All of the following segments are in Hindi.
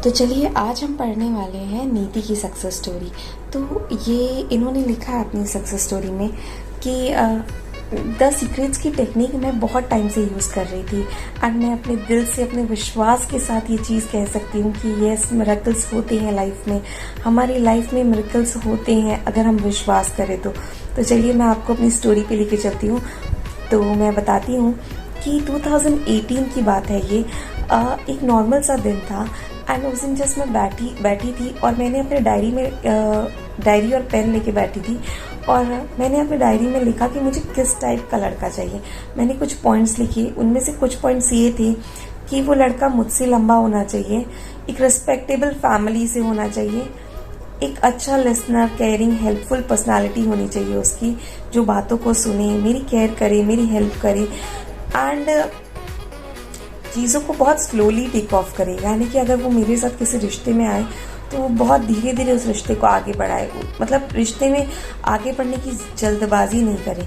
तो चलिए आज हम पढ़ने वाले हैं नीति की सक्सेस स्टोरी। तो ये इन्होंने लिखा है अपनी सक्सेस स्टोरी में कि द सीक्रेट्स की टेक्निक मैं बहुत टाइम से यूज़ कर रही थी एंड मैं अपने दिल से अपने विश्वास के साथ ये चीज़ कह सकती हूँ कि यस, मिरेकल्स होते हैं लाइफ में, हमारी लाइफ में मिरेकल्स होते हैं अगर हम विश्वास करें तो चलिए मैं आपको अपनी स्टोरी पे लेके चलती हूँ। तो मैं बताती हूँ कि 2018 की बात है ये। एक नॉर्मल सा दिन था एंड उस दिन जस्ट मैं बैठी थी और मैंने अपने डायरी और पेन लेके बैठी थी और मैंने अपने डायरी में लिखा कि मुझे किस टाइप का लड़का चाहिए। मैंने कुछ पॉइंट्स लिखे, उनमें से कुछ पॉइंट्स ये थे कि वो लड़का मुझसे लंबा होना चाहिए, एक रिस्पेक्टेबल फैमिली से होना चाहिए, एक अच्छा लिसनर, केयरिंग, हेल्पफुल पर्सनालिटी होनी चाहिए उसकी, जो बातों को सुने, मेरी केयर करे, मेरी हेल्प करे एंड चीज़ों को बहुत स्लोली टेक ऑफ करे। यानी कि अगर वो मेरे साथ किसी रिश्ते में आए तो वो बहुत धीरे धीरे उस रिश्ते को आगे बढ़ाए, मतलब रिश्ते में आगे बढ़ने की जल्दबाजी नहीं करे।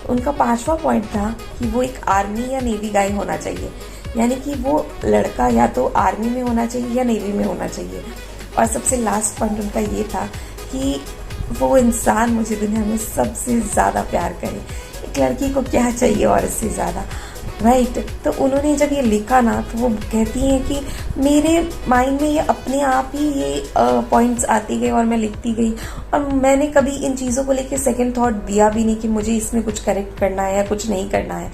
उनका 5वां पॉइंट था कि वो एक आर्मी या नेवी गाय होना चाहिए, यानी कि वो लड़का या तो आर्मी में होना चाहिए या नेवी में होना चाहिए। और सबसे लास्ट पॉइंट उनका ये था कि वो इंसान मुझे दुनिया में सबसे ज़्यादा प्यार करे। एक लड़की को क्या चाहिए और इससे ज़्यादा, राइट। तो उन्होंने जब ये लिखा ना तो वो कहती हैं कि मेरे माइंड में ये अपने आप ही ये पॉइंट्स आते गए और मैं लिखती गई और मैंने कभी इन चीज़ों को लेके सेकंड थॉट दिया भी नहीं कि मुझे इसमें कुछ करेक्ट करना है या कुछ नहीं करना है।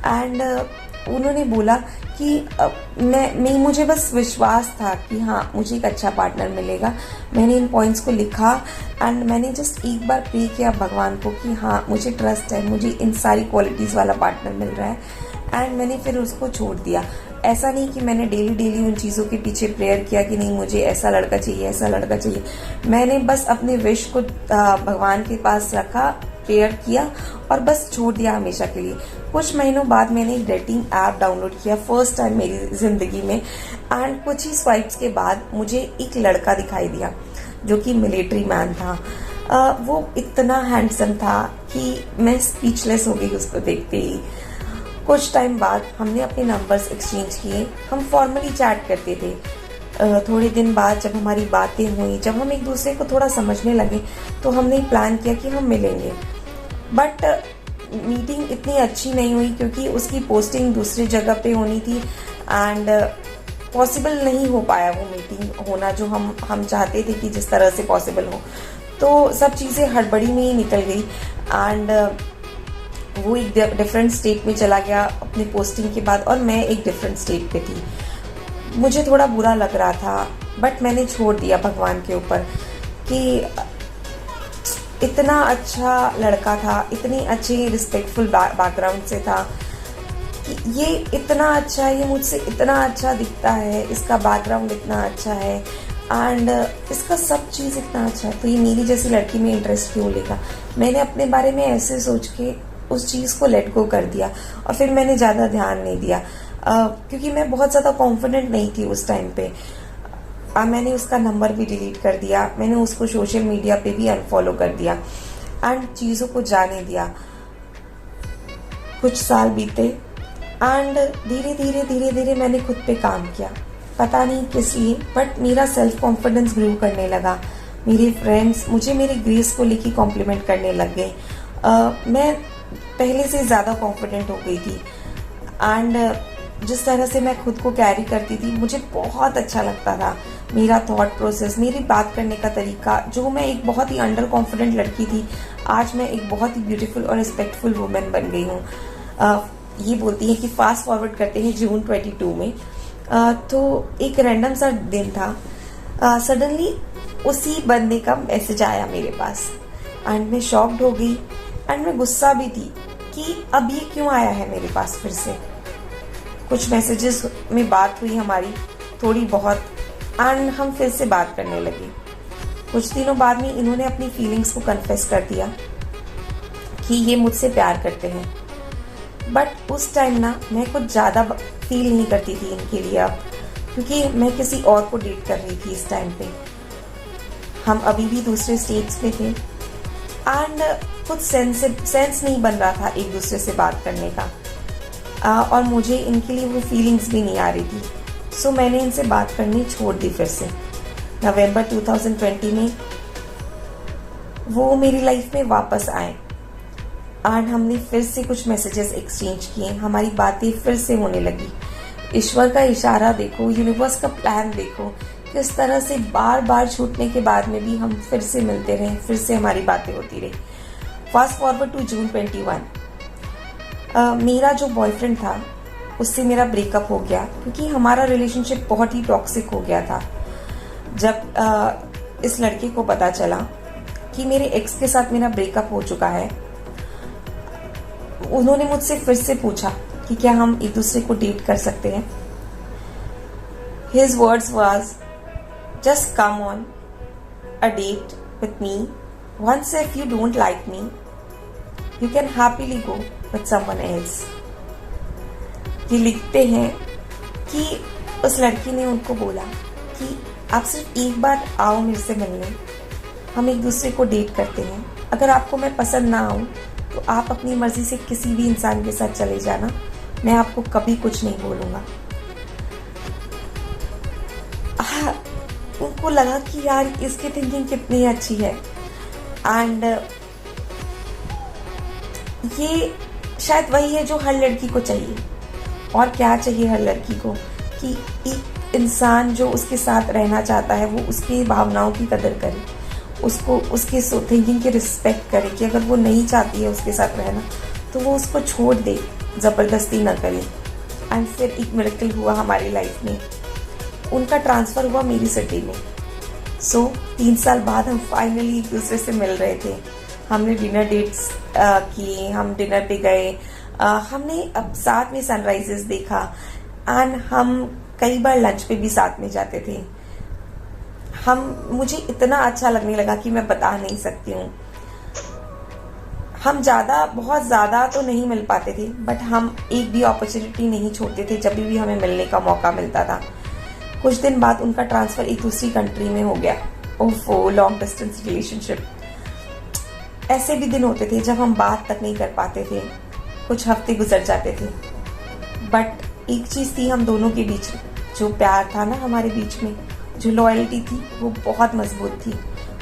एंड उन्होंने बोला कि मुझे बस विश्वास था कि हाँ, मुझे एक अच्छा पार्टनर मिलेगा। मैंने इन पॉइंट्स को लिखा एंड मैंने जस्ट एक बार प्रे किया भगवान को कि हाँ, मुझे ट्रस्ट है, मुझे इन सारी क्वालिटीज़ वाला पार्टनर मिल रहा है एंड मैंने फिर उसको छोड़ दिया। ऐसा नहीं कि मैंने डेली उन चीज़ों के पीछे प्रेयर किया कि नहीं मुझे ऐसा लड़का चाहिए, ऐसा लड़का चाहिए। मैंने बस अपने विश को भगवान के पास रखा, प्रेयर किया और बस छोड़ दिया हमेशा के लिए। कुछ महीनों बाद मैंने एक डेटिंग ऐप डाउनलोड किया, फर्स्ट टाइम मेरी ज़िंदगी में, एंड कुछ ही स्वाइप्स के बाद मुझे एक लड़का दिखाई दिया जो कि मिलिट्री मैन था। वो इतना हैंडसम था कि मैं स्पीचलेस हो गई उसको देखते ही। कुछ टाइम बाद हमने अपने नंबर्स एक्सचेंज किए, हम फॉर्मली चैट करते थे। थोड़े दिन बाद जब हमारी बातें हुई, जब हम एक दूसरे को थोड़ा समझने लगे तो हमने प्लान किया कि हम मिलेंगे। बट मीटिंग इतनी अच्छी नहीं हुई क्योंकि उसकी पोस्टिंग दूसरी जगह पे होनी थी एंड पॉसिबल नहीं हो पाया वो मीटिंग होना जो हम चाहते थे कि जिस तरह से पॉसिबल हो। तो सब चीज़ें हड़बड़ी में ही निकल गई एंड वो एक डिफरेंट स्टेट में चला गया अपनी पोस्टिंग के बाद और मैं एक डिफरेंट स्टेट पे थी। मुझे थोड़ा बुरा लग रहा था बट मैंने छोड़ दिया भगवान के ऊपर कि इतना अच्छा लड़का था, इतनी अच्छी रिस्पेक्टफुल बैकग्राउंड से था कि ये इतना अच्छा है, ये मुझसे इतना अच्छा दिखता है, इसका बैकग्राउंड इतना अच्छा है एंड इसका सब चीज़ इतना अच्छा है, तो ये मेरी जैसी लड़की में इंटरेस्ट क्यों लेगा। मैंने अपने बारे में ऐसे सोच के उस चीज़ को लेट गो कर दिया और फिर मैंने ज़्यादा ध्यान नहीं दिया क्योंकि मैं बहुत ज़्यादा कॉन्फिडेंट नहीं थी उस टाइम पे। मैंने उसका नंबर भी डिलीट कर दिया, मैंने उसको सोशल मीडिया पे भी अनफॉलो कर दिया एंड चीज़ों को जाने दिया। कुछ साल बीते एंड धीरे धीरे मैंने खुद पे काम किया, पता नहीं किस लिए, बट मेरा सेल्फ कॉन्फिडेंस ग्रो करने लगा। मेरे फ्रेंड्स मुझे मेरी ग्रेस को लेके कॉम्प्लीमेंट करने लग गए। मैं पहले से ज़्यादा कॉन्फिडेंट हो गई थी एंड जिस तरह से मैं खुद को कैरी करती थी मुझे बहुत अच्छा लगता था। मेरा थॉट प्रोसेस, मेरी बात करने का तरीका, जो मैं एक बहुत ही अंडर कॉन्फिडेंट लड़की थी, आज मैं एक बहुत ही ब्यूटीफुल और रिस्पेक्टफुल वुमेन बन गई हूँ। ये बोलती है कि फास्ट फॉरवर्ड करते हैं जून 22 में। तो एक रैंडम सा दिन था, सडनली उसी बंदे का मैसेज आया मेरे पास एंड मैं शॉक्ड हो गई एंड मैं गुस्सा भी थी कि अब ये क्यों आया है मेरे पास फिर से। कुछ मैसेजेस में बात हुई हमारी थोड़ी बहुत एंड हम फिर से बात करने लगे। कुछ दिनों बाद में इन्होंने अपनी फीलिंग्स को कन्फेस कर दिया कि ये मुझसे प्यार करते हैं। बट उस टाइम ना मैं कुछ ज़्यादा फील नहीं करती थी इनके लिए अब, क्योंकि मैं किसी और को डेट कर रही थी इस टाइम पे। हम अभी भी दूसरे स्टेट्स पे थे एंड कुछ सेंस नहीं बन रहा था एक दूसरे से बात करने का और मुझे इनके लिए वो फीलिंग्स भी नहीं आ रही थी। सो मैंने इनसे बात करनी छोड़ दी फिर से। नवंबर 2020 में वो मेरी लाइफ में वापस आए और हमने फिर से कुछ मैसेजेस एक्सचेंज किए, हमारी बातें फिर से होने लगी। ईश्वर का इशारा देखो, यूनिवर्स का प्लान देखो, किस तरह से बार बार छूटने के बाद में भी हम फिर से मिलते रहे, फिर से हमारी बातें होती रही। फास्ट फॉरवर्ड टू जून 21, मेरा जो बॉयफ्रेंड था उससे मेरा ब्रेकअप हो गया क्योंकि हमारा रिलेशनशिप बहुत ही टॉक्सिक हो गया था। जब इस लड़के को पता चला कि मेरे एक्स के साथ मेरा ब्रेकअप हो चुका है, उन्होंने मुझसे फिर से पूछा कि क्या हम एक दूसरे को डेट कर सकते हैं। His words was, just come on a date with me. Once if you don't like me, you can happily go with someone else. ये लिखते हैं कि उस लड़की ने उनको बोला कि आप सिर्फ एक बार आओ मेरे से मिलने, हम एक दूसरे को डेट करते हैं। अगर आपको मैं पसंद ना आऊँ तो आप अपनी मर्जी से किसी भी इंसान के साथ चले जाना, मैं आपको कभी कुछ नहीं बोलूँगा। उनको लगा कि यार इसकी थिंकिंग कितनी अच्छी है। एंड ये शायद वही है जो हर लड़की को चाहिए। और क्या चाहिए हर लड़की को कि एक इंसान जो उसके साथ रहना चाहता है वो उसकी भावनाओं की कदर करे, उसको उसके थिंकिंग की रिस्पेक्ट करे कि अगर वो नहीं चाहती है उसके साथ रहना तो वो उसको छोड़ दे, ज़बरदस्ती ना करे। एंड फिर एक मिरेकल हुआ हमारी लाइफ में, उनका ट्रांसफ़र हुआ मेरी सिटी में। सो 3 साल बाद हम फाइनली एक दूसरे से मिल रहे थे। हमने डिनर डेट्स किए, हम डिनर पे गए, हमने अब साथ में सनराइजेस देखा एंड हम कई बार लंच पे भी साथ में जाते थे। मुझे इतना अच्छा लगने लगा कि मैं बता नहीं सकती हूँ। हम बहुत ज़्यादा तो नहीं मिल पाते थे, बट हम एक भी अपॉर्चुनिटी नहीं छोड़ते थे जब भी हमें मिलने का मौका मिलता था। कुछ दिन बाद उनका ट्रांसफ़र एक दूसरी कंट्री में हो गया। ओफो, लॉन्ग डिस्टेंस रिलेशनशिप। ऐसे भी दिन होते थे जब हम बात तक नहीं कर पाते थे, कुछ हफ्ते गुजर जाते थे, बट एक चीज़ थी हम दोनों के बीच, जो प्यार था ना हमारे बीच में, जो लॉयल्टी थी वो बहुत मजबूत थी।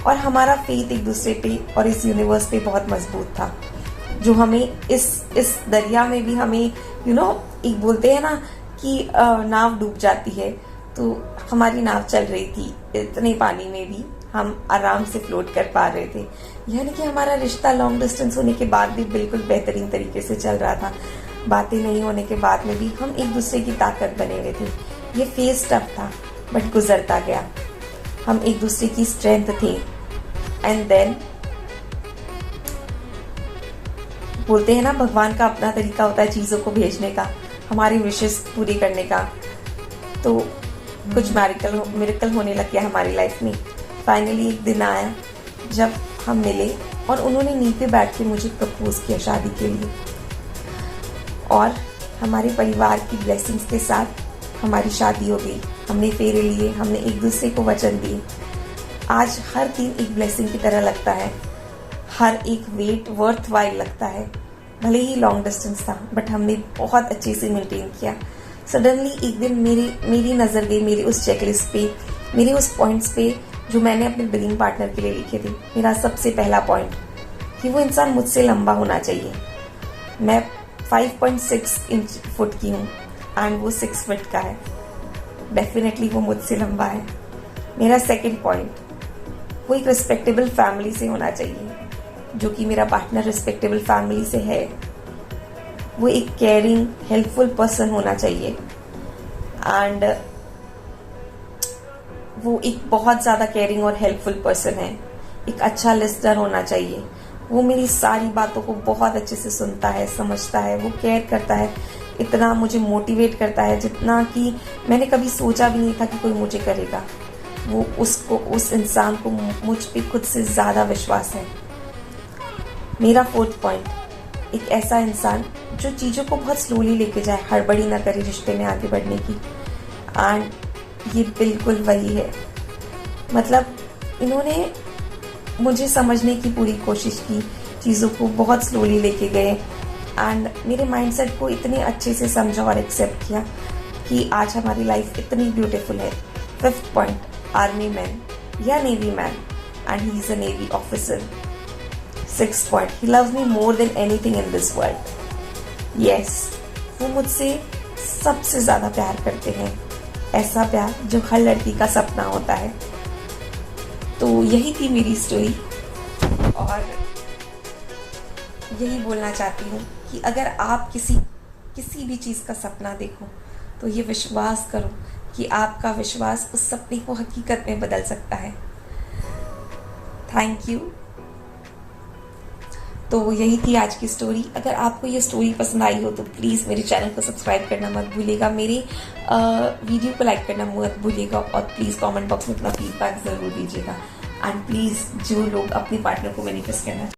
और हमारा फेथ एक दूसरे पे और इस यूनिवर्स पे बहुत मजबूत था, जो हमें इस दरिया में भी हमें एक बोलते हैं ना कि नाव डूब जाती है, तो हमारी नाव चल रही थी। इतने पानी में भी हम आराम से फ्लोट कर पा रहे थे। यानी कि हमारा रिश्ता लॉन्ग डिस्टेंस होने के बाद भी बिल्कुल बेहतरीन तरीके से चल रहा था। बातें नहीं होने के बाद में भी हम एक दूसरे की ताकत बने हुए थे। ये फेज टफ था बट गुजरता गया। हम एक दूसरे की स्ट्रेंथ थे। एंड देन बोलते हैं ना, भगवान का अपना तरीका होता है चीज़ों को भेजने का, हमारी विशेष पूरी करने का। तो कुछ मिरेकल होने लग गया हमारी लाइफ में। फाइनली एक दिन आया जब हम मिले और उन्होंने नीचे बैठ के मुझे प्रपोज किया शादी के लिए। और हमारे परिवार की ब्लेसिंग्स के साथ हमारी शादी हो गई। हमने फेरे लिए, हमने एक दूसरे को वचन दिए। आज हर दिन एक ब्लेसिंग की तरह लगता है, हर एक वेट वर्थ वाइल लगता है। भले ही लॉन्ग डिस्टेंस था बट हमने बहुत अच्छे से मेंटेन किया। सडनली एक दिन मेरी नज़र गई मेरी उस चेकलिस्ट पे, मेरे उस पॉइंट्स पे जो मैंने अपने ड्रीम पार्टनर के लिए लिखे थे। मेरा सबसे पहला पॉइंट कि वो इंसान मुझसे लंबा होना चाहिए। मैं 5.6 इंच फुट की हूँ एंड वो 6 फुट का है। डेफिनेटली वो मुझसे लंबा है। मेरा सेकंड पॉइंट, वो एक रिस्पेक्टेबल फैमिली से होना चाहिए, जो कि मेरा पार्टनर रिस्पेक्टेबल फैमिली से है। वो एक केयरिंग हेल्पफुल पर्सन होना चाहिए एंड वो एक बहुत ज़्यादा केयरिंग और हेल्पफुल पर्सन है। एक अच्छा लिस्नर होना चाहिए। वो मेरी सारी बातों को बहुत अच्छे से सुनता है, समझता है, वो केयर करता है, इतना मुझे मोटिवेट करता है जितना कि मैंने कभी सोचा भी नहीं था कि कोई मुझे करेगा। वो उस इंसान को मुझ पे खुद से ज़्यादा विश्वास है। मेरा फोर्थ पॉइंट, एक ऐसा इंसान जो चीज़ों को बहुत स्लोली लेके जाए, हड़बड़ी ना करे रिश्ते में आगे बढ़ने की। एंड ये बिल्कुल वही है। मतलब इन्होंने मुझे समझने की पूरी कोशिश की, चीज़ों को बहुत स्लोली लेके गए एंड मेरे माइंडसेट को इतने अच्छे से समझा और एक्सेप्ट किया कि आज हमारी लाइफ इतनी ब्यूटीफुल है। 5th पॉइंट, आर्मी मैन या navy man and he is a navy officer. 6th point, he loves me more than anything in this world. Yes, वो मुझसे सबसे ज्यादा प्यार करते हैं, ऐसा प्यार जो हर लड़की का सपना होता है। तो यही थी मेरी स्टोरी और यही बोलना चाहती हूँ कि अगर आप किसी भी चीज़ का सपना देखो तो ये विश्वास करो कि आपका विश्वास उस सपने को हकीकत में बदल सकता है। Thank you. तो यही थी आज की स्टोरी। अगर आपको ये स्टोरी पसंद आई हो तो प्लीज़ मेरे चैनल को सब्सक्राइब करना मत भूलिएगा, मेरे वीडियो को लाइक करना मत भूलिएगा और प्लीज़ कमेंट बॉक्स में अपना फीडबैक ज़रूर दीजिएगा। एंड प्लीज़ जो लोग अपने पार्टनर को मैनिफेस्ट करना